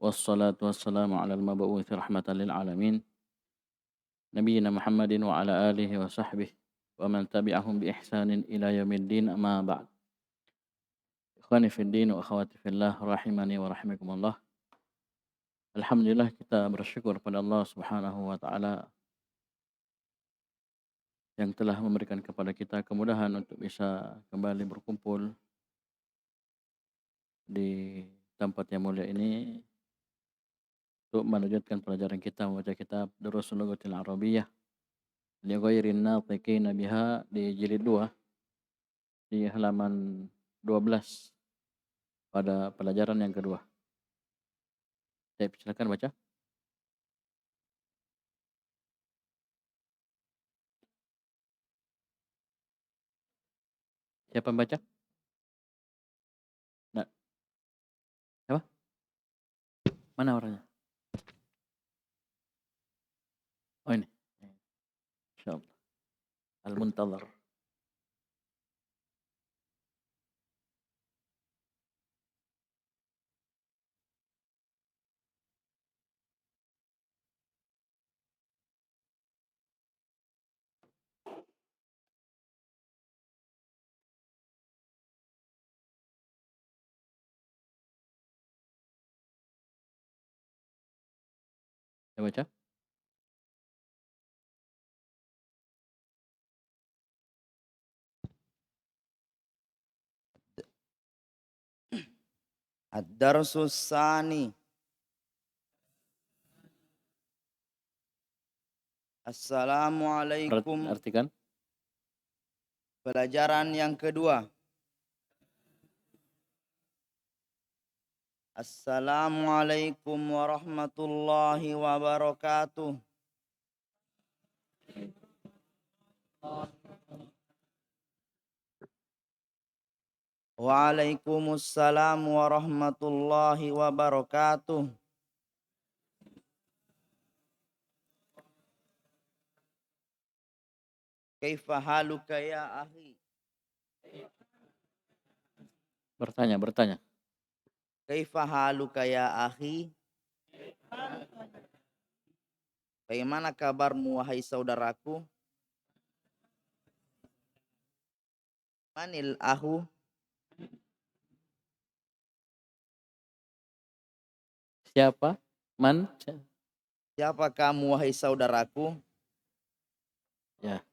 Wassalatu wassalamu ala al-mab'uuthi rahmatan lil alamin nabiyyina Muhammadin wa ala alihi wa sahbihi wa man tabi'ahum bi ihsanin ila yaumiddin amma ba'd. Ikhwani fid din wa akhwati fillah rahimani wa rahimakumullah. Alhamdulillah kita bersyukur pada Allah Subhanahu wa taala yang telah memberikan kepada kita kemudahan untuk bisa kembali berkumpul di tempat yang mulia ini untuk melanjutkan pelajaran kita membaca kitab Durusul Lughatil Arabiyyah li ghairin natiqina biha di jilid 2 di halaman 12 pada pelajaran yang kedua. Saya silakan baca. Siapa yang baca? Nggak. Siapa? Mana orangnya? Oh ini. Insyaallah. Al-Muntazar. Saya baca. Ad-darsus sani. Assalamualaikum. Artikan. Pelajaran yang kedua. Assalamualaikum warahmatullahi wabarakatuh. Waalaikumsalam warahmatullahi wabarakatuh. Kaifa haluka ya akhi? Bertanya. Kaifa haluka ya akhi? Bagaimana kabarmu wahai saudaraku? Manil ahu? Siapa? Man? Siapa kamu wahai saudaraku? Ya.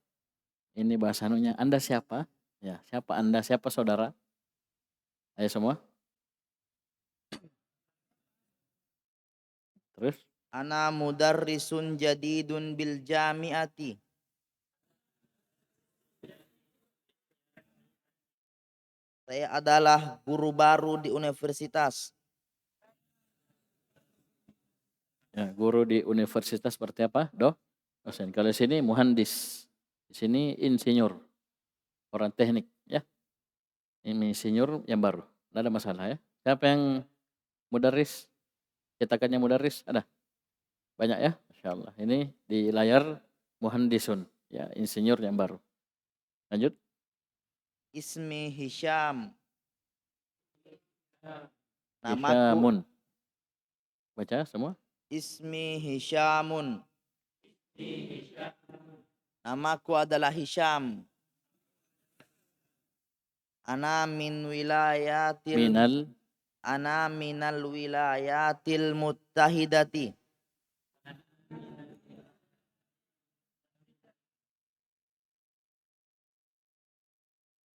Ini bahasa anunya. Anda siapa? Ya, siapa Anda? Siapa saudara? Ayo semua. Terus? Ana mudarrisun jadidun bil jami'ati. Saya adalah guru baru di universitas. Ya, guru di universitas seperti apa? Dosen. Kalau di sini muhandis. Di sini insinyur. Orang teknik, ya. Ini insinyur yang baru. Tidak ada masalah ya. Siapa yang mudaris? Cetakannya mudaris? Ada? Banyak ya? Masya Allah. Ini di layar muhandisun. Ya, insinyur yang baru. Lanjut. Ismi Hisham. Hishamun. Baca semua. Ismi Hishamun. Namaku adalah Hisham. Ana minal wilayatil muttahidati.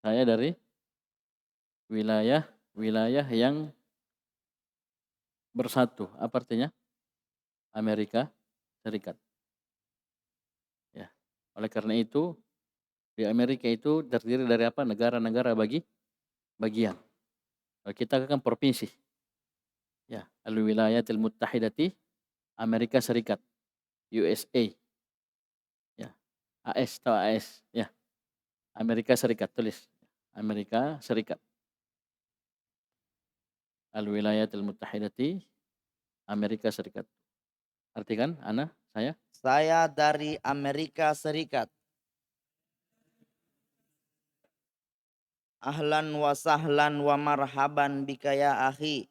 Saya dari wilayah yang bersatu. Apa artinya? Amerika Serikat. Ya. Oleh karena itu di Amerika itu terdiri dari apa? Negara-negara bagian. Kalau kita kan provinsi. Ya, Al-Wilayatil Muttahidati Amerika Serikat. USA. Ya. AS atau AS, ya. Amerika Serikat tulis. Amerika Serikat. Al-Wilayatil Muttahidati Amerika Serikat. Artikan saya? Saya dari Amerika Serikat. Ahlan wa sahlan wa marhaban bika ya akhi.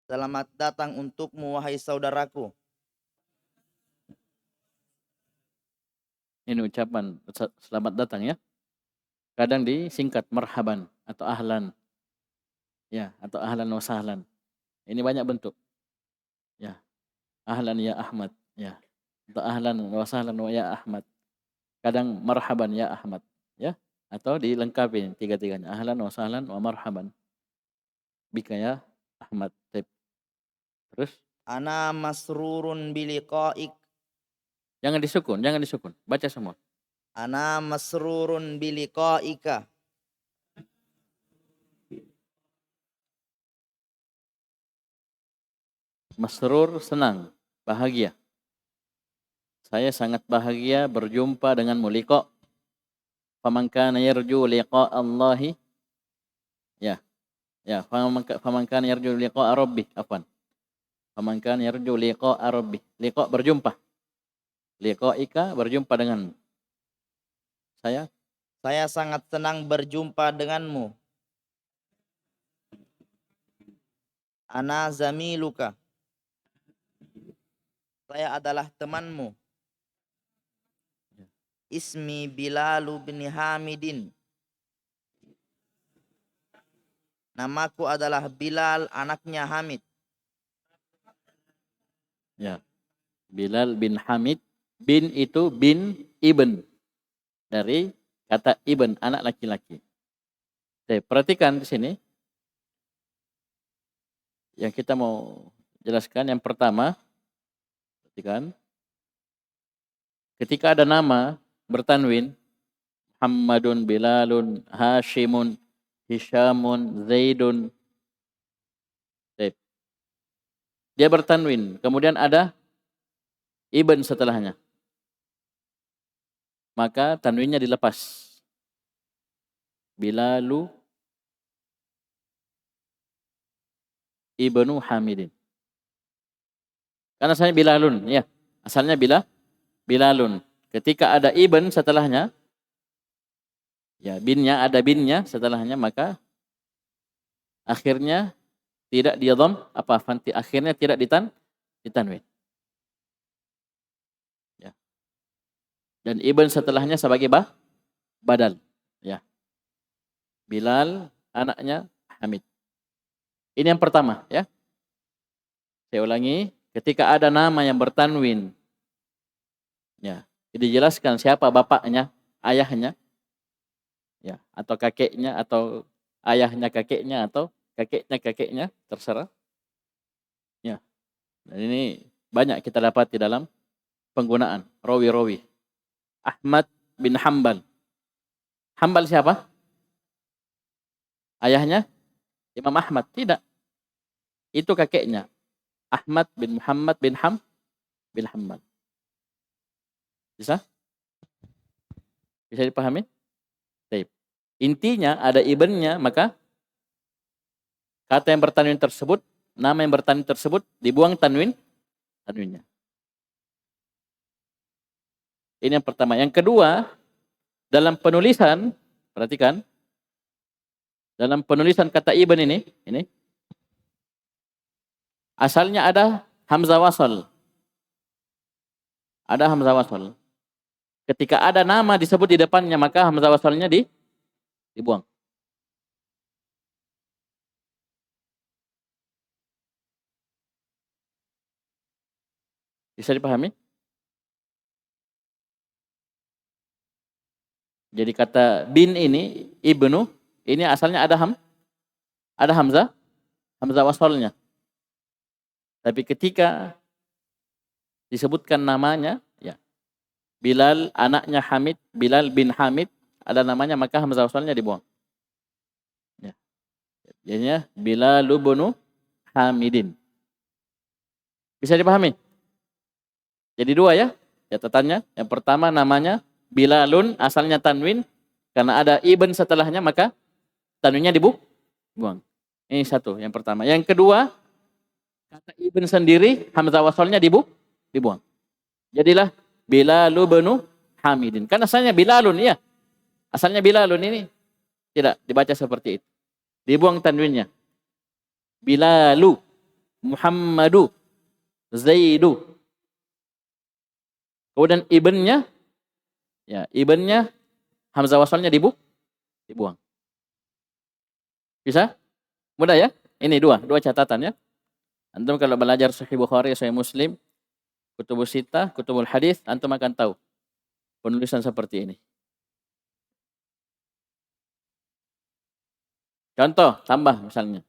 Selamat datang untukmu, wahai saudaraku. Ini ucapan selamat datang ya. Kadang disingkat marhaban atau ahlan. Ya, atau ahlan wa sahlan. Ini banyak bentuk. Ya, ahlan ya Ahmad. Ya, atau ahlan wa sahlan wa ya Ahmad. Kadang marhaban ya Ahmad. Ya, atau dilengkapi tiga-tiganya. Ahlan wa sahlan wa marhaban. Bika ya Ahmad. Terus Ana masrurun biliqa'ik. jangan disukun. Baca semua. Ana masrurun biliqa'ika. Masrur senang, bahagia. Saya sangat bahagia berjumpa denganmu. Liqa. Faman kana yarju liqa Allahi. Ya. Ya, faman kana yarju liqa rabbih. Afwan. Faman kana yarju liqa rabbih. Liqa berjumpa. Liqa'ika berjumpa dengan saya. Saya sangat senang berjumpa denganmu. Ana zamiluka. Saya adalah temanmu. Ismi Bilalu bin Hamidin. Namaku adalah Bilal, anaknya Hamid. Ya. Bilal bin Hamid. Bin itu bin ibn. Dari kata ibn, anak laki-laki. Oke, perhatikan di sini. Yang kita mau jelaskan yang pertama, perhatikan. Ketika ada nama bertanwin, Muhammadun, Bilalun, Hashimun, Hishamun, Zaidun. Dia bertanwin, kemudian ada ibn setelahnya. Maka tanwinnya dilepas. Bilalu ibnu Hamidin. Karena saya Bilalun, ya. Asalnya Bilalun. Ketika ada ibn setelahnya, ya binnya, ada binnya setelahnya, maka akhirnya tidak didham, akhirnya tidak ditanwin. Ya. Dan ibn setelahnya sebagai badal, ya. Bilal anaknya Hamid. Ini yang pertama, ya. Saya ulangi, ketika ada nama yang bertanwin, ya, dijelaskan siapa bapaknya, ayahnya, ya, atau kakeknya, atau ayahnya kakeknya, atau kakeknya, terserah. Ya. Dan ini banyak kita dapat di dalam penggunaan rawi-rawi. Ahmad bin Hanbal. Hanbal siapa? Ayahnya Imam Ahmad? Tidak. Itu kakeknya. Ahmad bin Muhammad bin Hanbal. Bisa? Bisa dipahami? Baik. Intinya ada ibnnya, maka kata yang bertanwin tersebut, nama yang bertanwin tersebut dibuang tanwinnya. Ini yang pertama. Yang kedua, dalam penulisan, perhatikan, dalam penulisan kata ibn ini asalnya ada hamzah wasal. Ada hamzah wasal. Ketika ada nama disebut di depannya, maka hamzah wasalnya dibuang. Bisa dipahami? Jadi kata bin ini, ibnu, ini asalnya ada hamzah wasalnya. Tapi ketika disebutkan namanya, ya, Bilal anaknya Hamid, Bilal bin Hamid, ada namanya, maka hamzah wasalnya dibuang. Ya. Jadinya Bilal bin Hamidin. Bisa dipahami? Jadi dua ya catatannya. Yang pertama namanya Bilalun, asalnya tanwin, karena ada ibn setelahnya maka tanwinnya dibuang. Ini satu, yang pertama. Yang kedua, kata ibn sendiri hamzah wasalnya dibuang. Jadilah Bilalu bin Hamidin. Kan asalnya Bilalun, ya. Asalnya Bilalun, ini tidak dibaca seperti itu. Dibuang tanwinnya. Bilalu Muhammadu, Zaidu. Kemudian ibnnya, ya ibnnya hamzah wasalnya dibuang. Bisa? Mudah ya? Ini dua catatan ya. Antum kalau belajar Sahih Bukhari, Sahih Muslim, Kutubus Sittah, Kutubul Hadis, antum akan tahu penulisan seperti ini. Contoh, tambah misalnya.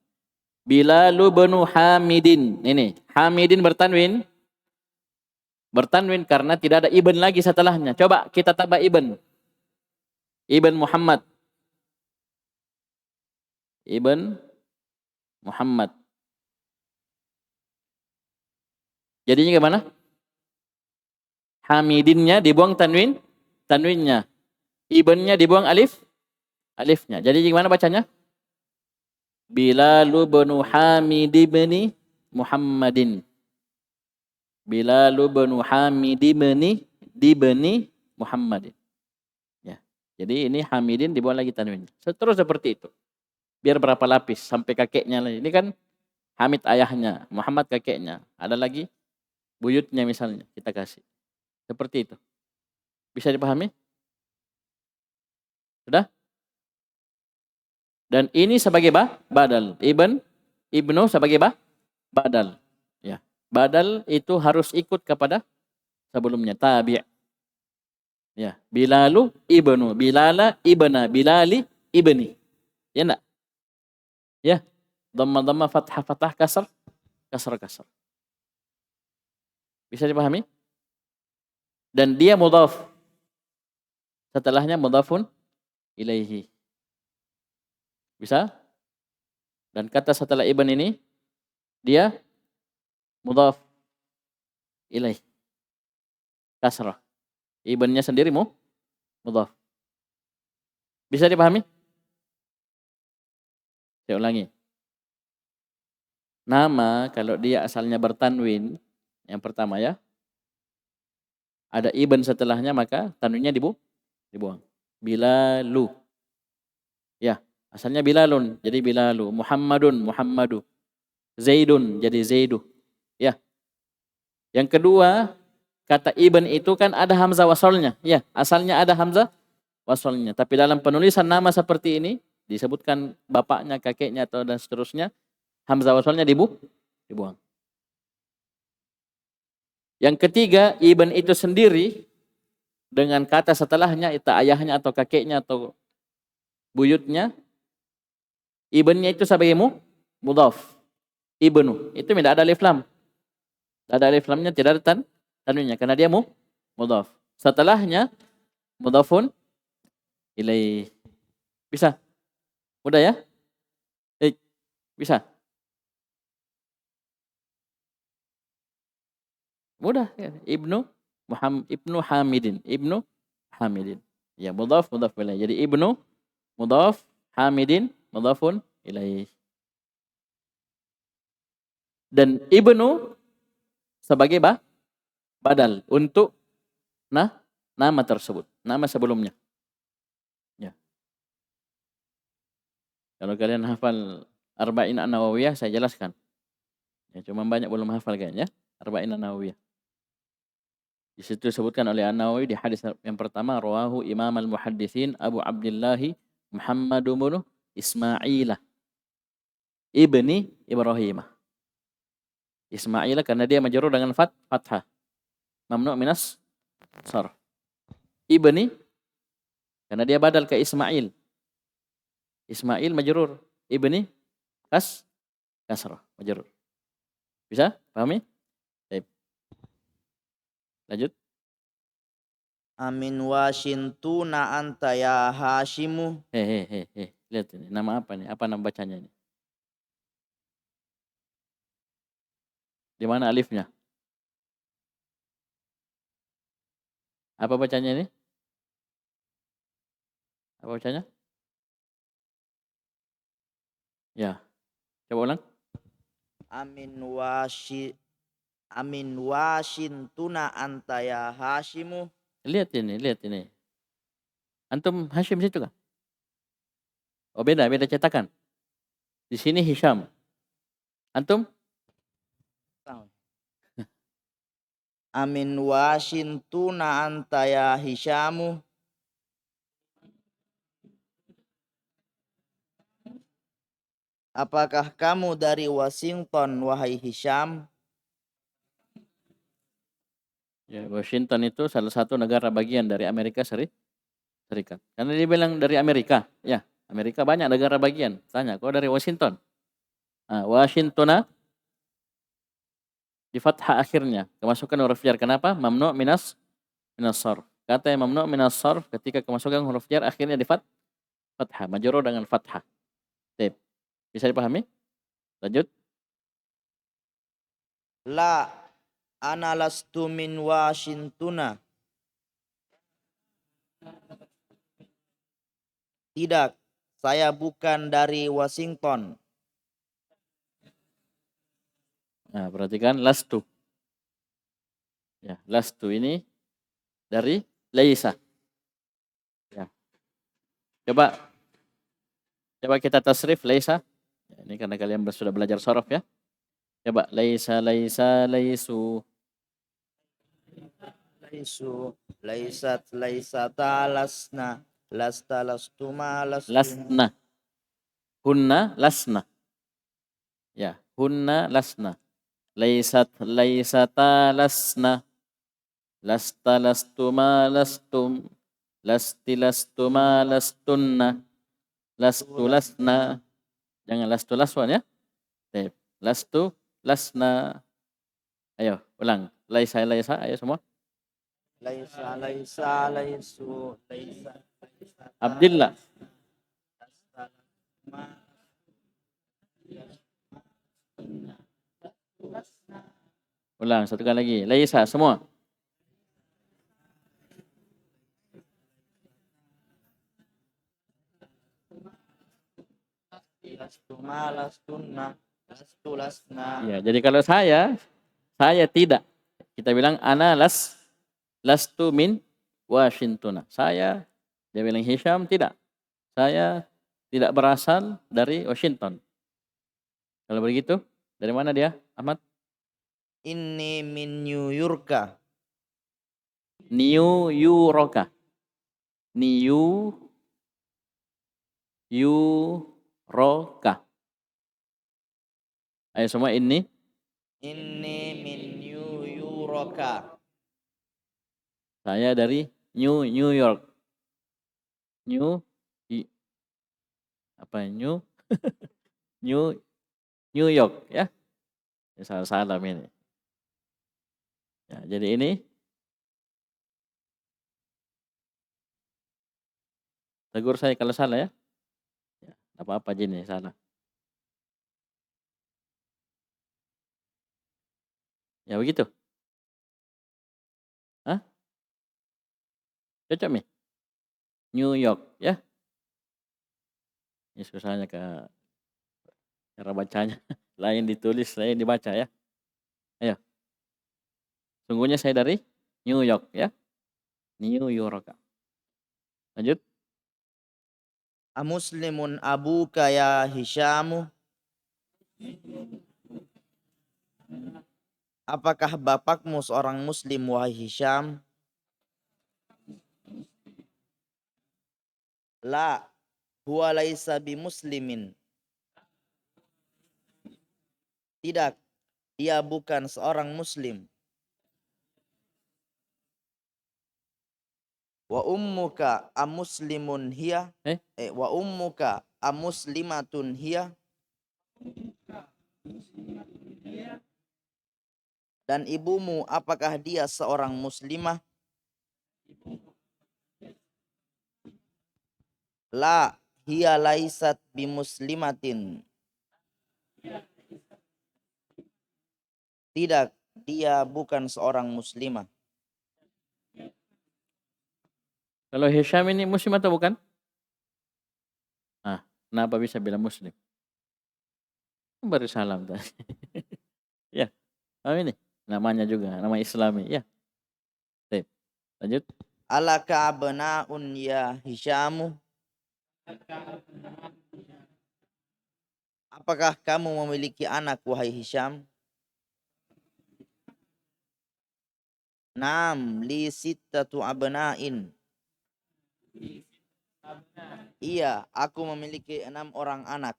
Bilalu bin Hamidin. Ini, Hamidin bertanwin. Bertanwin karena tidak ada ibn lagi setelahnya. Coba kita tambah ibn. Ibn Muhammad. Ibn Muhammad. Jadinya gimana? Hamidinnya dibuang tanwinnya. Ibnnya dibuang alifnya. Jadi gimana bacanya? Bilalu bin Hamid bin Muhammadin. Bilalu bin Hamid bin Muhammadin. Ya. Jadi ini Hamidin dibuang lagi tanwinnya. Terus seperti itu. Biar berapa lapis sampai kakeknya lagi. Ini kan Hamid ayahnya, Muhammad kakeknya. Ada lagi buyutnya misalnya kita kasih. Seperti itu. Bisa dipahami? Sudah? Dan ini sebagai badal. Ibnu sebagai badal. Ya. Badal itu harus ikut kepada sebelumnya tabi'. Ya, Bilalu ibnu, Bilala ibna, Bilali ibni. Ya enggak? Ya. Dhamma fathah kasar. Bisa dipahami? Dan dia mudhaf. Setelahnya mudhafun ilaihi. Bisa? Dan kata setelah ibn ini dia mudhaf ilaih. Kasrah. Ibnnya sendiri mudhaf. Bisa dipahami? Saya ulangi. Nama kalau dia asalnya bertanwin, yang pertama ya, ada ibn setelahnya maka tanwinnya dibuang. Bilalu. Ya, asalnya Bilalun jadi Bilalu. Muhammadu. Zaidun jadi Zaidu. Ya. Yang kedua, kata ibn itu kan ada hamzah wasalnya. Ya, asalnya ada hamzah wasalnya. Tapi dalam penulisan nama seperti ini disebutkan bapaknya, kakeknya atau dan seterusnya, hamzah wasalnya dibuang. Yang ketiga, ibn itu sendiri dengan kata setelahnya itu ayahnya atau kakeknya atau buyutnya, ibnnya itu sebagai mudhaf. Ibnu itu tidak ada alif lam. Tidak ada alif lamnya, tidak ada tanwinnya karena dia mudhaf. Setelahnya mudhafun ilaih. Bisa? Mudah ya? Bisa? Mudah ya. Ibnu Hamidin. Ya, mudhaf ilaih. Jadi ibnu mudhaf, Hamidin mudhafun ilaih. Dan ibnu sebagai badal untuk nama tersebut, nama sebelumnya. Ya. Kalau kalian hafal Arba'in An-Nawawiyah saya jelaskan. Ya, cuma banyak belum hafal kayaknya. Arba'in An-Nawawiyah. Di situ disebutkan oleh An-Nawawi di hadis yang pertama, rawahu Imam al-Muhadditsin Abu Abdullah Muhammad bin Ismailah ibni Ibrahim. Ismailah karena dia majrur dengan fathah. Mamnu' minas sarf. Ibni karena dia badal ke Ismail. Ismail majrur. Ibni kasrah majrur. Bisa? Pahami? Baik. Lanjut. Amin washintuna anta ya Hashimu. Lihat ini. Nama apa nih? Apa nama bacanya ini? Di mana alifnya? Apa bacanya ini? Apa bacanya? Ya. Coba ulang. Amin washintuna anta ya Hashimu. Lihat ini. Antum Hashim situ kan? Oh beda cetakan. Di sini Hisham. Antum? Amin Washingtuna anta ya Hisyamu. Apakah kamu dari Washington, wahai Hisyam? Ya, Washington itu salah satu negara bagian dari Amerika Serikat. Karena dia bilang dari Amerika, ya Amerika banyak negara bagian. Tanya, kau dari Washington? Nah, Washingtona di fathah akhirnya. Kemasukan huruf jar. Kenapa? Mamnu minas sarf. Kata yang mamnu minas sarf ketika kemasukan huruf jar akhirnya di fathah. Majrur dengan fathah. Tip. Bisa dipahami? Lanjut. La ana lastu min Washingtona. Tidak, saya bukan dari Washington. Nah, perhatikan lastu. Ya, lastu ini dari laisa. Ya. Coba kita tasrif laisa. Ya, ini karena kalian sudah belajar sorof ya. Coba laisa laisu. Laisu, laisat, laisata, lasna, lasta, lastuma, lastum. Lasna. Hunna lasna. Ya, hunna lasna. Laisat laisata lasna. Lasta lastuma lastum. Lasti lastuma lastunna. Lastu lasna. Jangan lastu laswan ya. Lastu lasna. Ayo, ulang. Laisa ayo semua. Laisa, laisa, laisu, laisa, laisata, Abdillah. lasta, lastuma. Ulang satu kali lagi. Laisa semua. Lastuma, lastunna, lastu, lasna. Ya, jadi kalau saya tidak. Kita bilang ana lastu min Washington. Saya, dia bilang Hisham tidak. Saya tidak berasal dari Washington. Kalau begitu, dari mana dia, Ahmad? Ini min New York. New York. New York. Ayo semua ini. Ini min New York. Saya dari New York. New apa New New York ya. Salah ini. Ya, jadi ini tegur saya kalau salah ya. Ya, apa-apa jadi salah. Ya begitu. Hah? Cocok nih? New York ya. Ini susahnya cara bacanya. Lain ditulis, lain dibaca ya. Ayo. Sungguhnya saya dari New York ya. New York. Lanjut. Amuslimun abuka ya Hisyamu. Apakah bapakmu seorang muslim wahai Hisyam? La, huwa laisa bimuslimin. Tidak, dia bukan seorang muslim. Wa ummuka amuslimun hiya? Wa ummuka amuslimatun hiya? Dan ibumu apakah dia seorang muslimah? La, hiya laisat bimuslimatin. Tidak, dia bukan seorang muslimah. Kalau Hisham ini muslim atau bukan? Ah, kenapa bisa bilang muslim? Baru salam tadi. Ya, ini namanya juga, nama Islami. Ya. Baik. Lanjut. Alaka abnaun ya Hisyamu. Apakah kamu memiliki anak wahai Hisyam? Naam, li sittatu abna'in. Iya, aku memiliki 6 orang anak.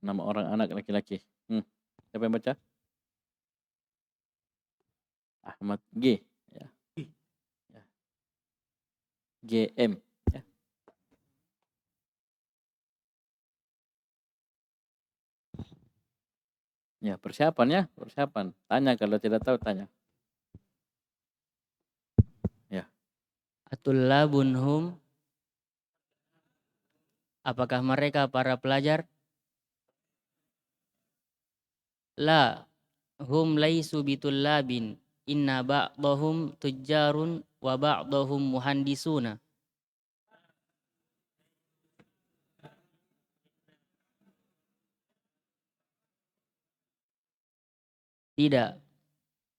6 orang anak laki-laki. Siapa yang baca? Ahmad G. Ya. Ya. GM. Ya. Ya, persiapan. Tanya kalau tidak tahu tanya. Ya. Atullabun hum, apakah mereka para pelajar? La, hum laisu bitullabin, inna ba'dahum tujjarun wa ba'dahum muhandisuna. Tidak,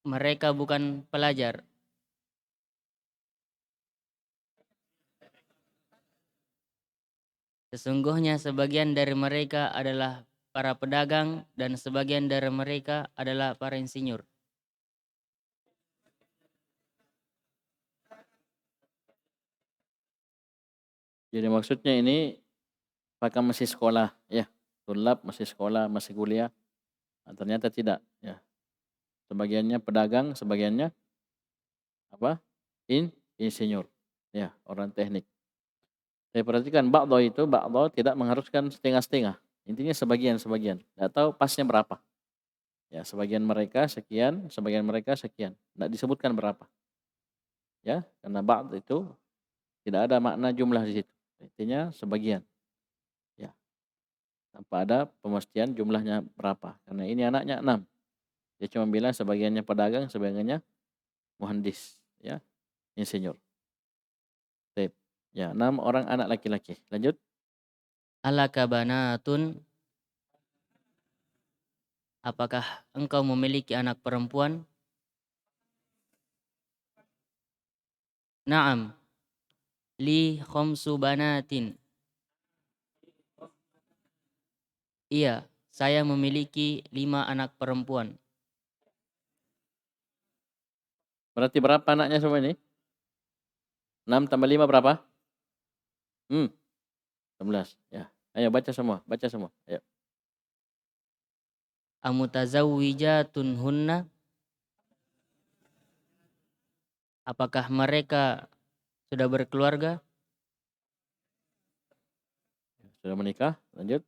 mereka bukan pelajar. Sesungguhnya sebagian dari mereka adalah para pedagang dan sebagian dari mereka adalah para insinyur. Jadi maksudnya ini apakah masih sekolah? Ya, tulab masih sekolah, masih kuliah. Nah, ternyata tidak. Ya. Sebagiannya pedagang, sebagiannya apa? Insinyur. Ya, orang teknik. Saya perhatikan ba'dho tidak mengharuskan setengah-setengah. Intinya sebagian-sebagian. Tidak tahu pasnya berapa. Ya, sebagian mereka sekian, sebagian mereka sekian. Tidak disebutkan berapa. Ya, karena ba'd itu tidak ada makna jumlah di situ. Intinya sebagian. Ya. Tanpa ada pemastian jumlahnya berapa. Karena ini anaknya 6. Dia cuma bilang sebagiannya pedagang, sebagiannya muhandis, ya, insinyur. Baik. Ya, 6 orang anak laki-laki. Lanjut. Alaka banatun, apakah engkau memiliki anak perempuan? Naam, li khamsu banatin. Iya, saya memiliki 5 anak perempuan. Berarti berapa anaknya semua ini? 6 tambah 5 berapa? 11. Ya. Ayo baca semua. Ayo. Amutazawwijatun hunna, apakah mereka sudah berkeluarga? Sudah menikah? Lanjut.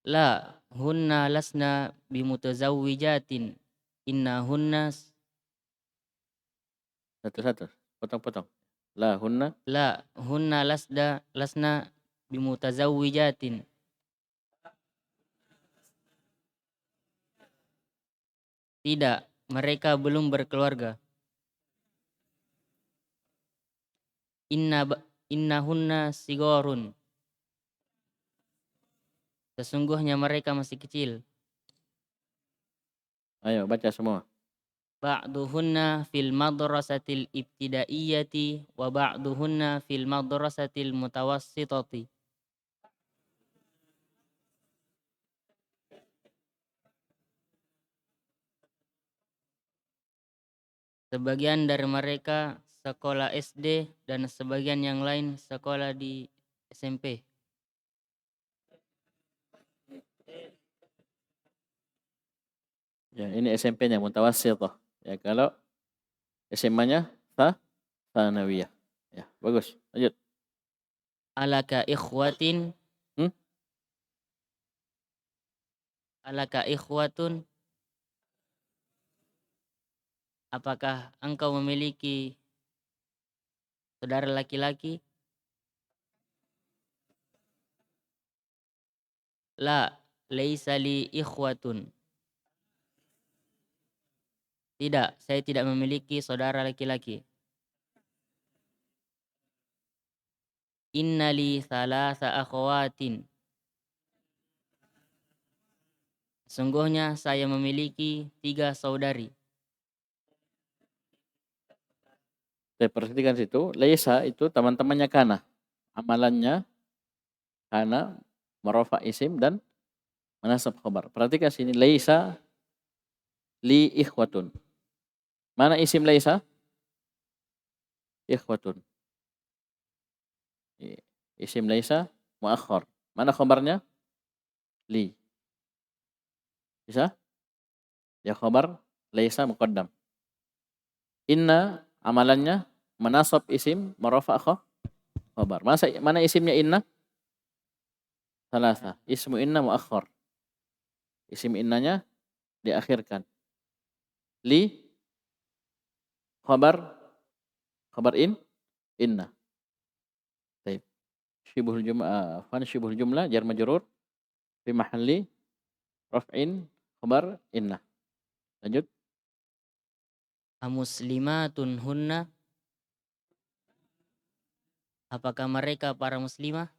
La, hunna lasna bimutazawwijatin. Inna hunna Satu-satu. Potong-potong. La hunna. la hunna lasna bimutazawwijatin. Tidak, mereka belum berkeluarga. Innahunna sigorun. Sesungguhnya mereka masih kecil. Ayo baca semua. Ba'duhunna fil madrasatil ibtidaiyati wa ba'duhunna fil madrasatil mutawassitati. Sebagian dari mereka sekolah SD dan sebagian yang lain sekolah di SMP. Ya, ini SMP-nya mutawassithah. Ya, kalau SMA-nya tsanawiyah. Ya, bagus. Lanjut. Alaka ikhwatin. Hmm? Alaka ikhwatun. Apakah engkau memiliki saudara laki-laki? La, laisa li ikhwatun. Tidak, saya tidak memiliki saudara laki-laki. Innali thalatha akhawatin. Sungguhnya saya memiliki 3 saudari. Saya perhatikan situ, laisa itu teman-temannya kana. Amalannya kana, marafa isim dan manasab khabar. Perhatikan sini, laisa Li ikhwatun. Mana isim laisa? Ikhwatun. Isim laisa muakhar. Mana khabarnya? Li. Bisa? Ya khabar laisa muqaddam. Inna amalannya menasab isim marafa' khabar. Mana isimnya inna? Salasa. Ismu inna muakhar. Isim innanya diakhirkan. Li khabar inna. Baik. Syibhul jumlah syibhul jumlah jar majrur fi mahalli raf'in khabar inna. Lanjut. Amuslimatun hunna, apakah mereka para muslimah?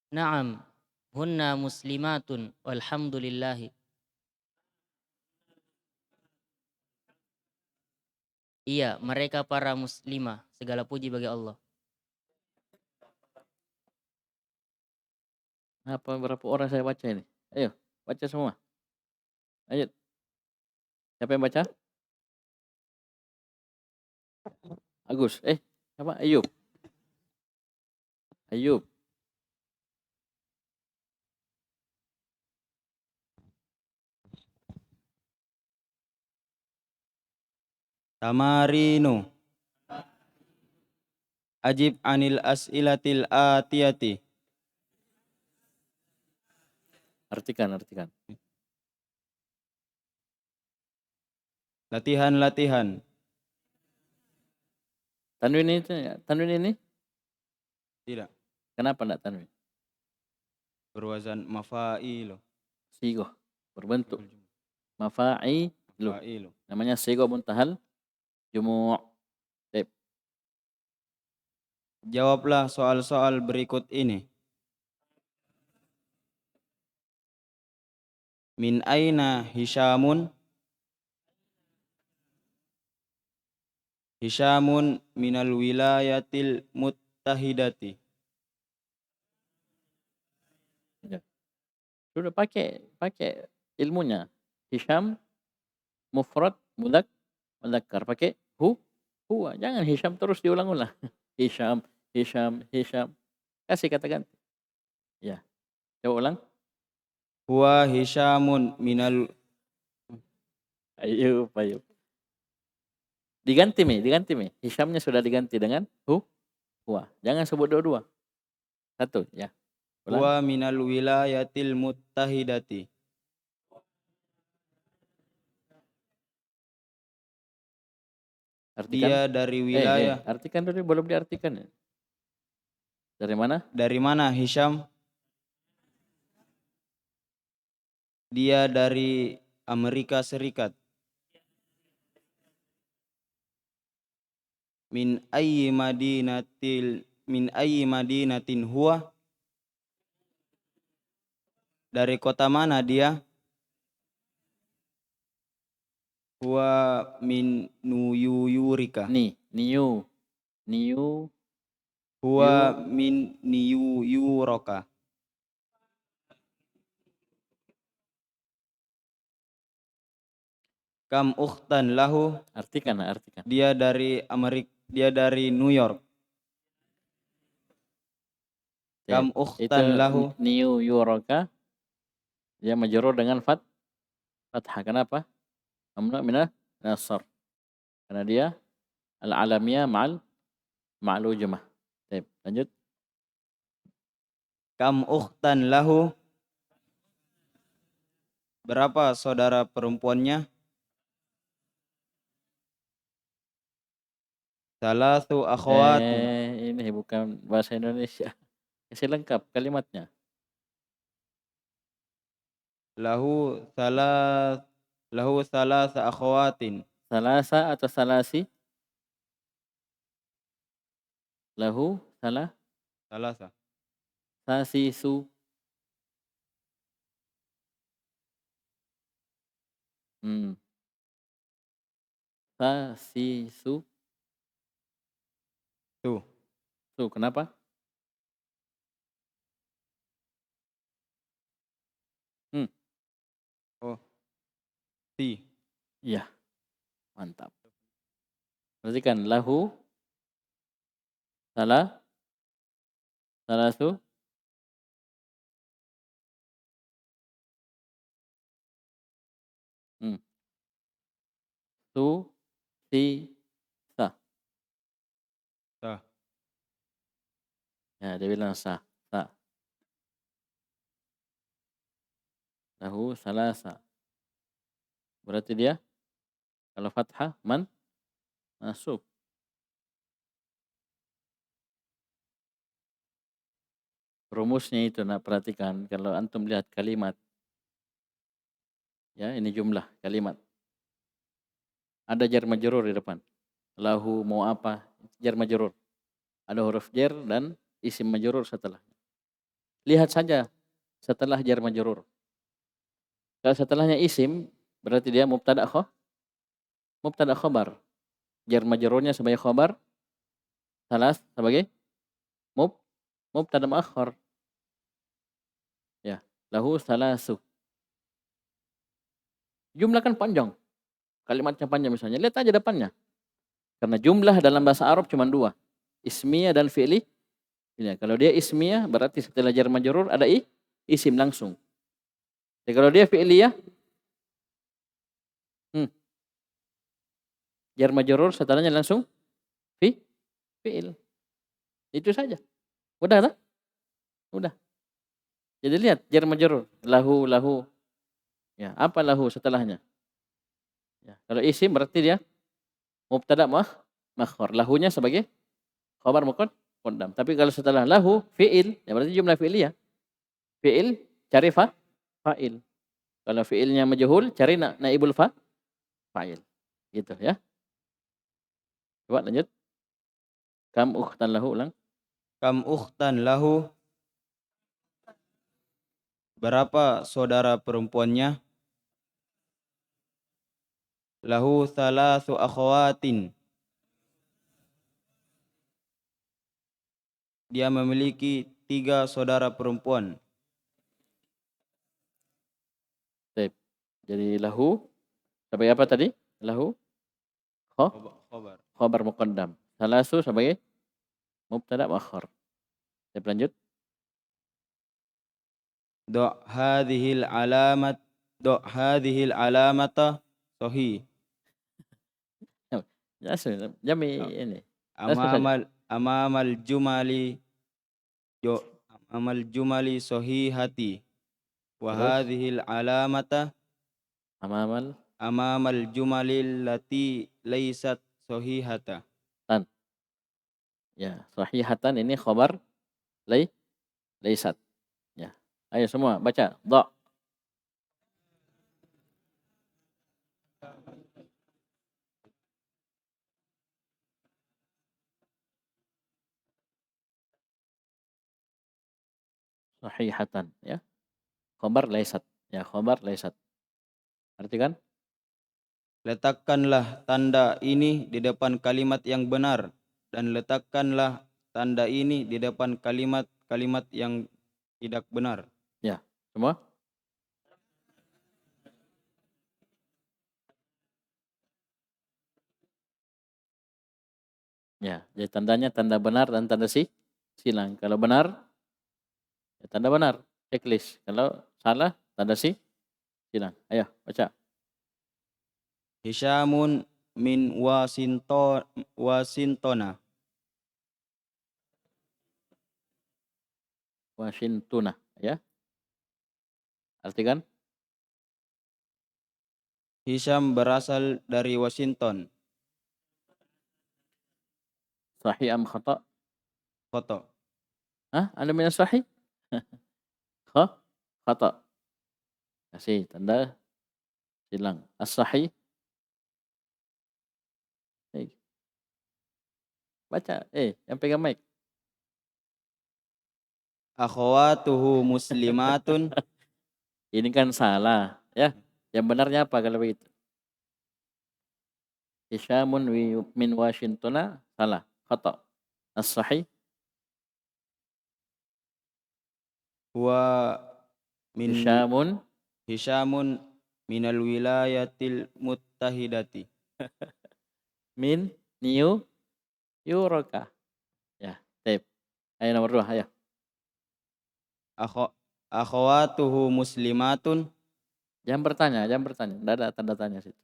Naam, hunna muslimatun walhamdulillahi. Iya, mereka para muslimah. Segala puji bagi Allah. Berapa orang saya baca ini? Ayo, baca semua. Lanjut. Siapa yang baca? Agus. Siapa? Ayub. Ayub. Tamarinu. Ajib anil as'ilatil atiyati. Artikan. Latihan. Tanwin ini? Tidak. Kenapa enggak tanwin? Berwazan mafailu. Sigoh. Berbentuk. Mafa'ilu. Namanya sigoh muntahal jumu'. Jawablah soal-soal berikut ini. Min aina Hisyamun? Hisyamun minal wilayatil muttahidati. Sudah pakai ilmunya. Hisham mufrad mudzakkar. Pakai huwa. Jangan Hisham terus diulang-ulang. Hisham. Kasih kata ganti. Ya. Coba ulang. Huwa Hisyamun minal. Ayub. Diganti mi. Hishamnya sudah diganti dengan huwa. Jangan sebut dua-dua. Satu, ya. Ulang. Huwa minal wilayatil muttahidati. Artikan. Dia dari wilayah. Artikan dulu, belum diartikan. Dari mana? Dari mana Hisyam? Dia dari Amerika Serikat. Min ayyi madinatin huwa? Dari kota mana dia? Huwa min Nuyuyurika. Niu. Huwa min Niyuyuroka. Kam ukhtan lahu? Artikan. Dia dari New York. Kam ukhtan lahu? Niu yuroka. Dia majrur dengan fathah. Kenapa? Mamnu minal nasr. Karena dia al-alamiyah ma'al ujmah. Baik, lanjut. Kam ukhtan lahu? Berapa saudara perempuannya? Salathu akhawatun. Ini bukan bahasa Indonesia. Kasih lengkap kalimatnya. Lahu thalatha akhawatin. Salasa atau salasi? Lahu Thalatha. sasisu. Sasisu. Tuh, kenapa? Oh, Si. Iya, mantap. Perhatikan lahu salasu hmm. Tu si sa. Sah. Ya, dia bilang sa. Lahu salasa. Berarti dia kalau fathah masuk. Rumusnya itu nak perhatikan kalau antum lihat kalimat. Ya, ini jumlah kalimat. Ada jar majrur di depan. Lahu mau apa? Jar majrur. Ada huruf jar dan isim majrur setelah. Lihat saja setelah jar majrur. Kalau setelahnya isim berarti dia mubtada khobar. Jar majrurnya sebagai khobar, salas sebagai mubtada muakhar. Ya, lahu salasu. Jumlah kan panjang. Kalimatnya panjang misalnya. Lihat aja depannya. Karena jumlah dalam bahasa Arab cuma dua. Ismiyah dan fi'li. Ya, kalau dia ismiyah berarti setelah jar majrur ada isim langsung. Jadi kalau dia fi'liyah jar majrur setelahnya langsung fi'il. Itu saja. Udah tak? Udah. Jadi lihat jar majrur lahu. Ya, apa lahu setelahnya? Ya, kalau isim berarti dia mubtada muakhar. Lahunya sebagai khabar muqaddam. Tapi kalau setelah lahu fi'il, ya berarti jumlah fi'liyah. Fi'il cari fa'il. Kalau fi'ilnya majhul cari naibul fa'il. Gitu ya. Coba lanjut. Kam ukhtan lahu ulang. Kam ukhtan lahu. Berapa saudara perempuannya? Lahu salasu akhawatin. Dia memiliki 3 saudara perempuan. Baik. Jadi lahu sebagai apa tadi? Lahu Khobar. khabar muqaddam. Salasu sebagai mubtada muakhar. Saya lanjut. Do' hadhil alamata sahih. Jami ini. Amamal jumali sahihati. Wa hadhil alamata amamal jumalil lati laysat sahihata. Ya, sahihatan ini khabar laysat. Ya. Ayo semua baca. Dha. Sahihatan ya. Khabar laysat. Ya, khabar laysat. Artikan Letakkanlah tanda ini di depan kalimat yang benar dan letakkanlah tanda ini di depan kalimat-kalimat yang tidak benar. ya, semua. Ya, jadi tandanya tanda benar dan tanda silang. Kalau benar, ya tanda benar, checklist. Kalau salah, tanda silang. Ayo, baca. Hisyamun min Washingtona. Washingtona, ya. Artikan Hisyam berasal dari Washington. sahih am khata? Foto. Hah? Ada minus sahih? Khata. Kasih tanda silang. As-sahih. Baca. Yang pegang mic. Akhawatuhu muslimatun. Ini kan salah, ya. Yang benarnya apa kalau begitu? Hisyamun min Washingtona, salah, khata. As-sahih. Wa min Hisyamun Hisyamun minal wilayatil muttahidati. Min New York. Ya, tape. Ayo nomor 2, ayo. Akhawatuhu muslimatun. Jangan bertanya. Enggak ada tanda tanya situ.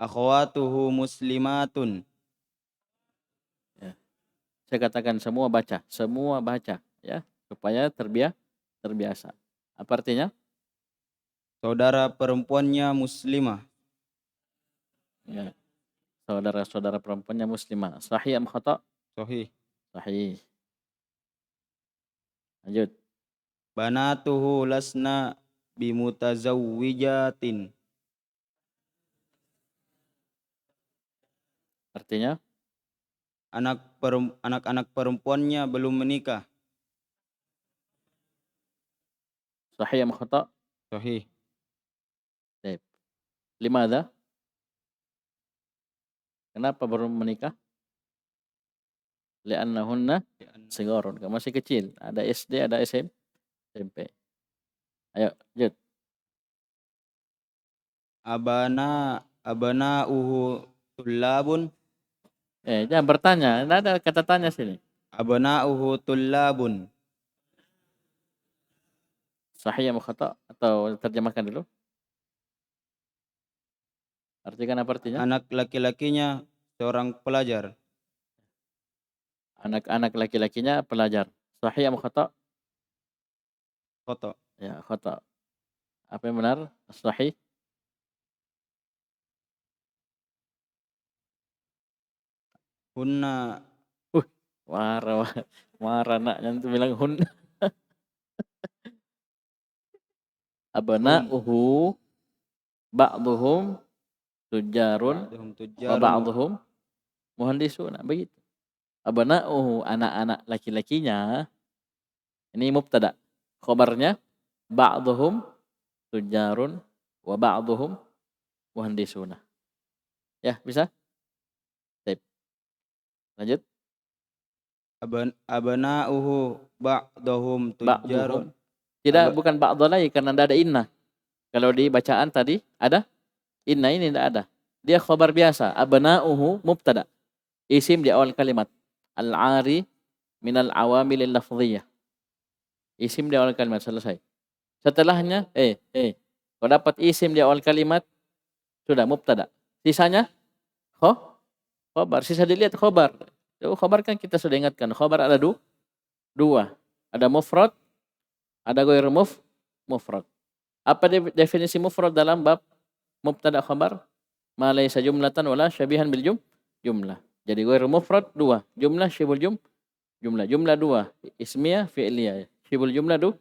Akhawatuhu muslimatun. Ya. Saya katakan semua baca ya, supaya terbiasa. Apa artinya? Saudara perempuannya muslimah. Ya. Saudara-saudara perempuannya muslimah. Sahih am khata'? Sahih. Sahih. Lanjut. Banatuhu lasna bimutazawwijatin. Artinya? Anak-anak perempuannya belum menikah. Sahih am khata'? Sahih. Taib. Limadha? Kenapa baru menikah? Li'annahunna sigharun. Masih kecil. Ada SD, ada SMP. Ayo, lanjut. Abana'uhu tullabun. Jangan bertanya. Tidak ada kata tanya sini. Abana'uhu tullabun. Sahih am khata'? Atau terjemahkan dulu. Artikan apa artinya? Anak laki-lakinya seorang pelajar. Anak-anak laki-lakinya pelajar. Sahih am khata'? Khata. Ya, khata'. Apa yang benar? Sahih? Hunna Marah, marah anaknya itu bilang hun. Abna'uhu ba'duhum tujarun ba'duhum wa tujjarun ba'duhum muhandisuna. Begitu. Abna'uhu, anak-anak laki-lakinya. Ini mubtada. Khobarnya ba'duhum tujarun wa ba'duhum muhandisuna. Ya, bisa? Sip. Lanjut. abana'uhu ba'duhum Ba'duhum. tujjarun. Tidak, Aba- bukan ba'du lagi karena tidak ada inna. Kalau di bacaan tadi ada inna, ini tidak ada. Dia khobar biasa. Abna'uhu mubtada. Isim di awal kalimat. Al-ari minal awamilil lafziyah. Isim di awal kalimat, selesai. Setelahnya, kalau dapat isim di awal kalimat, sudah mubtada. Sisanya, khobar. Sisa dilihat khobar. Khobar kan kita sudah ingatkan. Khobar ada dua. Ada mufrad, ada ghairu mufrad. Apa definisi mufrad dalam bab mubtada khabar? Ma laysa jumlatan wala syabihan bil jumlah. Jadi ghairu mufrad 2, jumlah syibul jumlah. Jumlah 2, ismiyah fi'liyah. Syibul jumlah 2,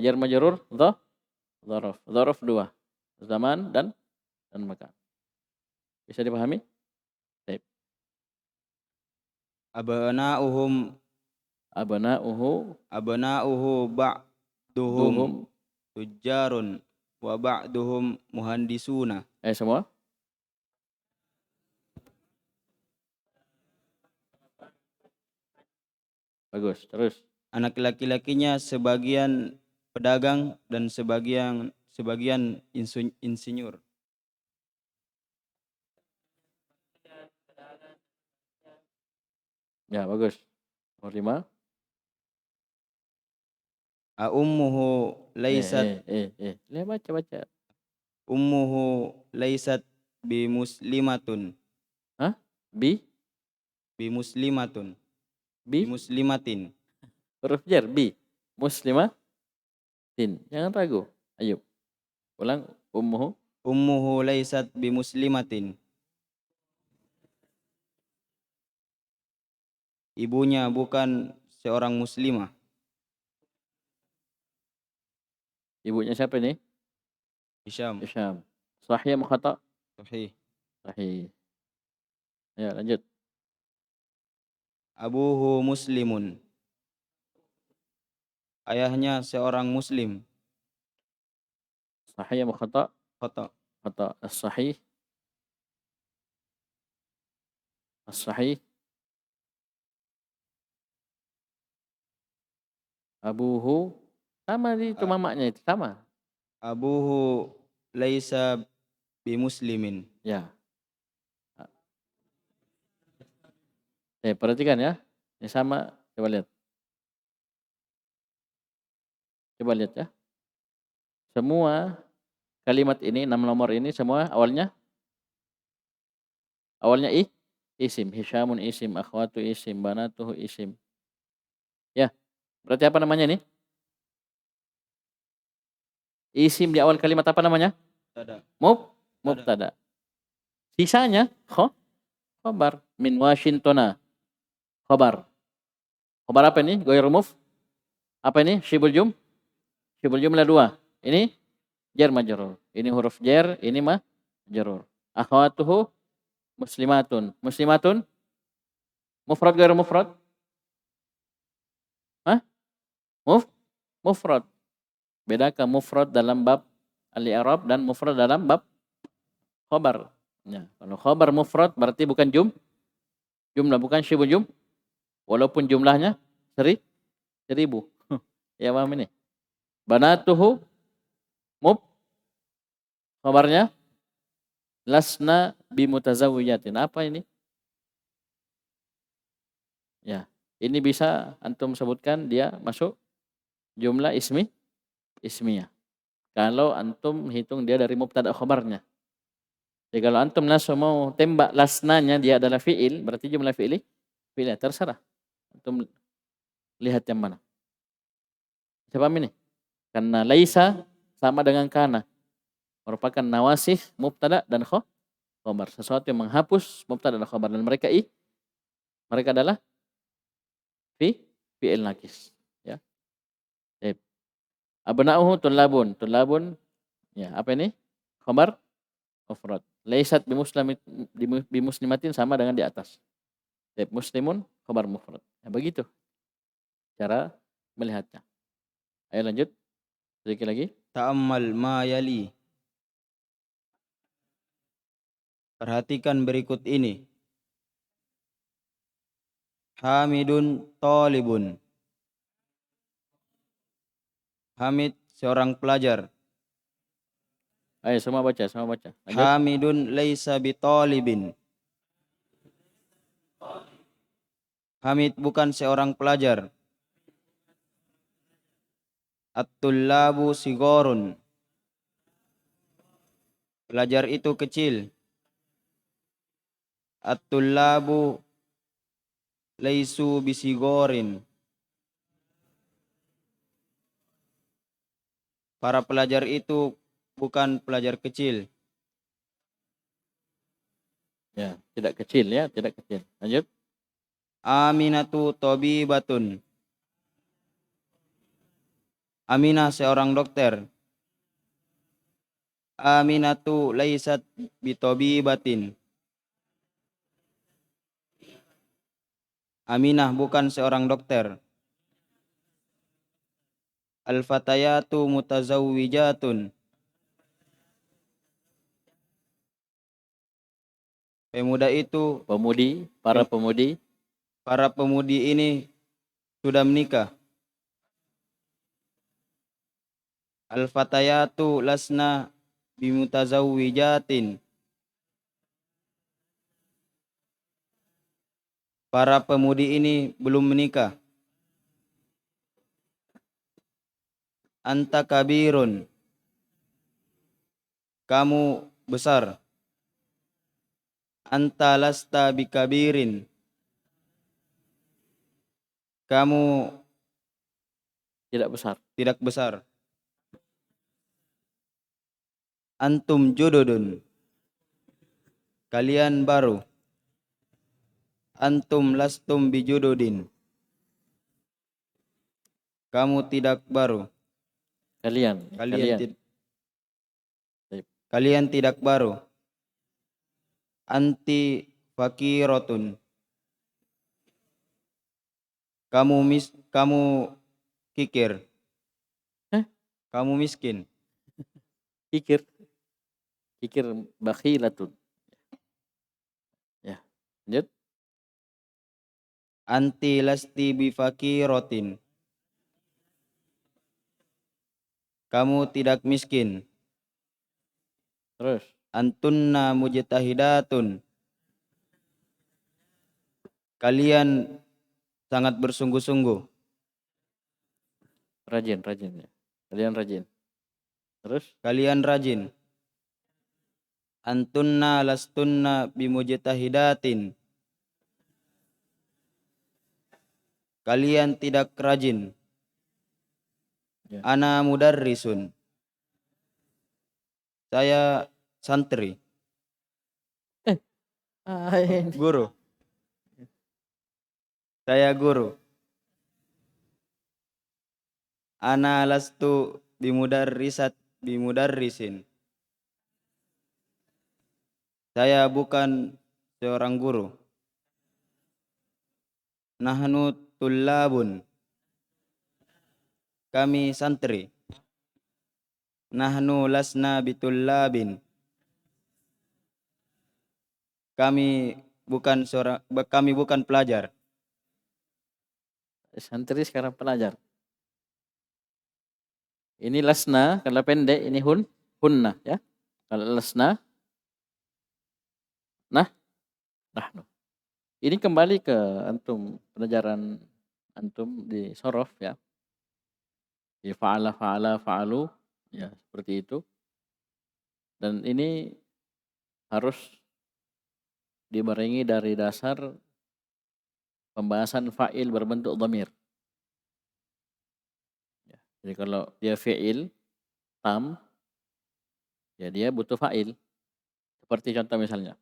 jar majrur dzaraf. Dzaraf 2, zaman dan makan. Bisa dipahami? Baik. Abana'uhum Abna'uhu ba'duhum duhum. tujjarun wa ba'duhum muhandisuna. Semua? Bagus, terus. Anak laki-lakinya sebagian pedagang dan sebagian insinyur. Ya, bagus. Nomor 5. Ummuhu laysat Lihat baca. ummuhu laysat bimuslimatun. Hah? Bimuslimatun. Bi? Bimuslimatin. Huruf jar, bi. Muslimatin. Jangan ragu. Ayo. Ulang. Ummuhu laysat bimuslimatin. Ibunya bukan seorang muslimah. Ibunya siapa ini? Hisham. Sahih am khata'? Sahih. Sahih. Ya, lanjut. Abuhu muslimun. Ayahnya seorang muslim. Sahih am khata'? Khata. Khata'. As-sahih. Abuhu. Sama itu mamaknya itu. Sama. Abuhu laisa bimuslimin. Ya. Perhatikan ya. Ini sama, coba lihat. Coba lihat ya. Semua kalimat ini, 6 nomor ini semua awalnya isim. Hisyamun isim, akhwatu isim, banatuhu isim. Ya, berarti apa namanya ini? Isim di awal kalimat apa namanya? Tada. Mubtada. Sisanya khobar. Min Washingtona. Khobar. Khobar apa ini? Ghairu apa ini? Syibul jumlah 2. Ini jar majrur. Ini huruf jar, ini majrur. Akhwatuhu muslimatun. Muslimatun mufrad ghairu mufrad? Hah? Mufrad. Bedakan mufrad dalam bab al-i'rab dan mufrad dalam bab khobar. Ya, kalau khobar mufrad berarti bukan jumlah, bukan syibul walaupun jumlahnya 1000. Ya paham ini? Banatuhu khobarnya lasna bimutazawwijatin. Apa ini? Ya, ini bisa antum sebutkan dia masuk jumlah ismiyah. Kalau antum hitung dia dari mubtada khobarnya. Jadi kalau antum langsung mau tembak lasnanya dia adalah fi'il, berarti jumlah fi'ilnya terserah. Antum lihat yang mana. Siapa ini? Karena laisa sama dengan kana. Merupakan nawasih mubtada dan khobar. Sesuatu yang menghapus mubtada dan khobar. Dan mereka adalah fi'il nakis. Ya. Abna'uhu tullabun. Tullabun, ya apa ini? Khobar mufrad. Laisat bimuslimatin sama dengan di atas. Muslimun khobar mufrad. Ya, begitu cara melihatnya. Ayo lanjut. Sedikit lagi. Ta'ammal ma yali. Perhatikan berikut ini. Hamidun talibun. Hamid seorang pelajar. Ayo semua baca. Lanjut. Hamidun laisa bitalibin. Hamid bukan seorang pelajar. At-tullabu sigorun. Pelajar itu kecil. At-tullabu laisu bisigorin. Para pelajar itu bukan pelajar kecil. Ya, tidak kecil ya, tidak kecil. Lanjut. Aminatu tabibatun. Aminah seorang dokter. Aminatu laisat bitabibatin. Aminah bukan seorang dokter. Al-fatayatu mutazawwijatun. Para pemudi ini sudah menikah. Al-fatayatu lasna bimutazawwijatin. Para pemudi ini belum menikah. Anta kabirun. Kamu besar. Anta lasta bikabirin. Kamu tidak besar. Antum jududun. Kalian baru. Antum lastum bijududin. Kamu tidak baru. Kalian tidak baru. Anti fakirotun. Kamu kikir. Kamu miskin. Kikir bakhilatun. Ya, lanjut. Anti lasti bifakirotin. Kamu tidak miskin. Terus. Antunna mujtahidatun. Kalian sangat bersungguh-sungguh. Rajin ya. Kalian rajin. Terus. Kalian rajin. Antunna lastunna bimujtahidatin. Kalian tidak rajin. Ya. Ana mudarrisun. Saya santri. Ini. Guru. Saya guru. Ana lastu bimudarrisin. Saya bukan seorang guru. Nahnu tullabun. Kami santri. Nahnu lasna bitullabin. Kami bukan pelajar. Santri sekarang pelajar. Ini lasna, kalau pendek ini hunna ya. Kalau lasna nahnu. Ini kembali ke antum, pelajaran antum di sorof ya. Di fa'ala, fa'alu ya, seperti itu. Dan ini harus dibarengi dari dasar pembahasan fa'il berbentuk dhamir. Ya, jadi kalau dia fi'il tam, ya dia butuh fa'il. Seperti contoh misalnya,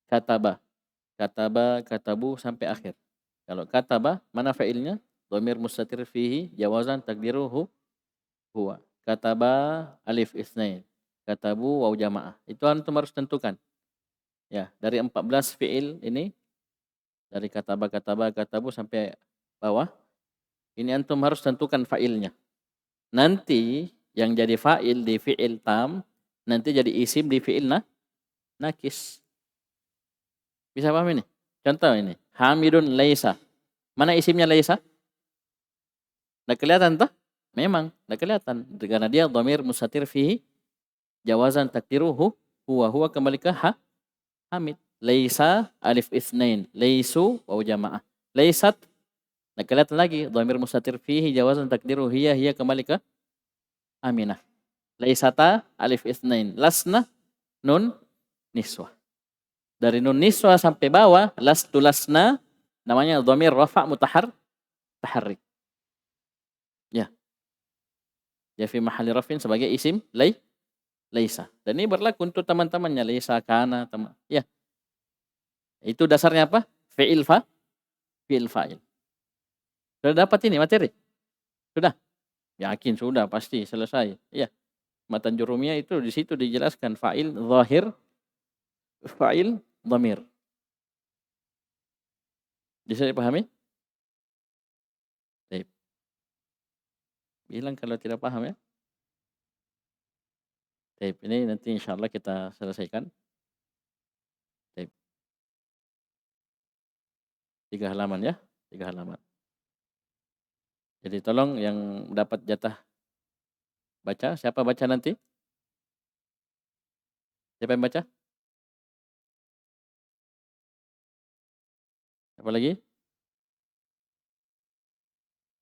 kataba, katabu sampai akhir. Kalau kataba, mana fa'ilnya? Dhamir mustatir fihi, jawazan takdiruhu huwa. Kataba alif isnain, katabu waw jamaah. Itu antum harus tentukan. Ya, dari 14 fi'il ini, dari katabu sampai bawah, ini antum harus tentukan fa'ilnya. Nanti yang jadi fa'il di fi'il tam, nanti jadi isim di fi'il nakis. Bisa paham ini? Contoh ini, Hamidun laisa. Mana isimnya laisa? Nggak kelihatan toh? Memang, nggak kelihatan. Karena dia dhamir mustatir fihi, jawazan takdiruhu, huwa kembali ke Hamid. Laisa alif isnain, laisu waw jamaah. Laisat, nggak kelihatan lagi. Dhamir mustatir fihi, jawazan takdiruhu hiya kembali ke Aminah. Laisata alif isnain, lasna nun niswah. Dari nun niswah sampai bawah, lastu lasna, namanya dhamir rafa' mutaharrik. Ya. Ya fi mahalli rafin sebagai isim laisa. Dan ini berlaku untuk teman-temannya, laisa kana, ya. Itu dasarnya apa? Fi'il fa'il. Sudah dapat ini materi? Sudah? Yakin sudah, pasti selesai. Ya. Matan jurumiyah itu di situ dijelaskan fa'il zahir, fa'il dhamir. Bisa dipahami? Baik. Bilang kalau tidak paham ya. Baik, ini nanti insya Allah kita selesaikan. Baik. 3 halaman ya, 3 halaman. Jadi tolong yang dapat jatah baca, siapa baca nanti? Siapa yang baca? Siapa lagi?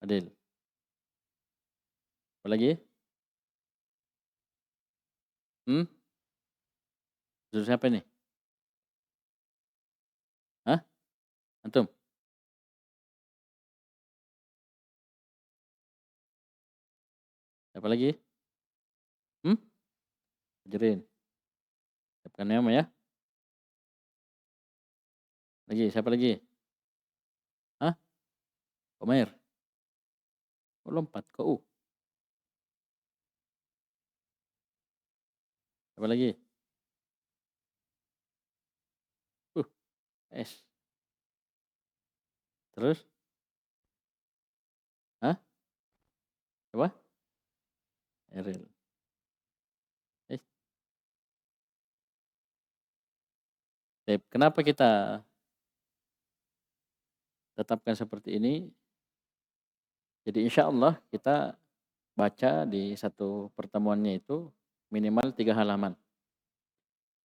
Adil. Apa lagi? Suruh siapa ini? Hah? Antum? Siapa lagi? Ajarin. Siapkan nama ya. Lagi, siapa lagi? Hah? Umair. Kok lompat ke U? Siapa lagi? S. Terus? Hah? Siapa? Eril. Kenapa kita tetapkan seperti ini? Jadi insya Allah kita baca di satu pertemuannya itu minimal 3 halaman.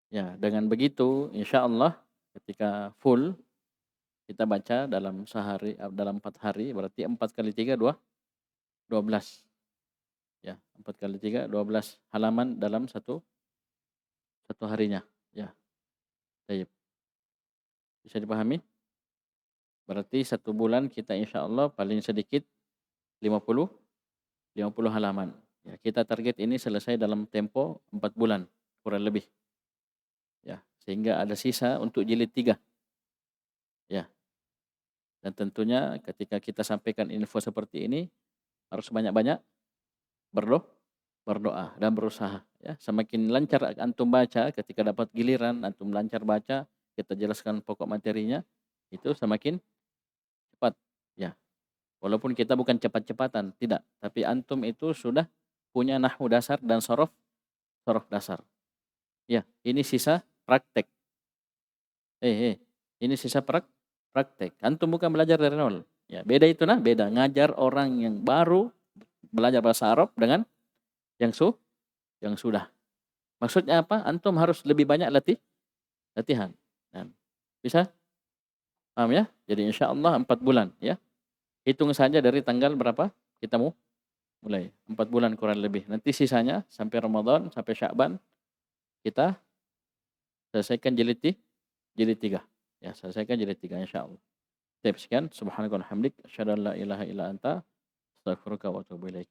Ya, dengan begitu insya Allah ketika full kita baca dalam sehari, dalam 4 hari, berarti 4 kali 3 12. Ya, 4 kali 3 12 halaman dalam satu harinya. Ya, baik. Bisa dipahami? Berarti 1 bulan kita insya Allah paling sedikit 50 halaman. Ya, kita target ini selesai dalam tempo 4 bulan kurang lebih. Ya, sehingga ada sisa untuk jilid 3. Ya. Dan tentunya ketika kita sampaikan info seperti ini harus banyak-banyak berdoa dan berusaha, ya. Semakin lancar antum baca, ketika dapat giliran antum lancar baca, kita jelaskan pokok materinya, itu semakin cepat, ya. Walaupun kita bukan cepat-cepatan, tidak, tapi antum itu sudah punya nahwu dasar dan sorof dasar. Ya, ini sisa praktek. Ini sisa praktek. Antum bukan belajar dari nol. Ya, beda itu nah, beda ngajar orang yang baru belajar bahasa Arab dengan yang sudah. Maksudnya apa? Antum harus lebih banyak latihan. Dan bisa? Paham ya? Jadi insya Allah 4 bulan ya. Hitung saja dari tanggal berapa kita mau mulai. 4 bulan kurang lebih. Nanti sisanya sampai Ramadan, sampai Sya'ban kita selesaikan jilid 3. Ya, selesaikan jilid 3 insya Allah. Sekian. Subhanakallahumma hamdik. Asyhadu an la ilaha illa anta. Astaghfiruka wa atubu ilaik.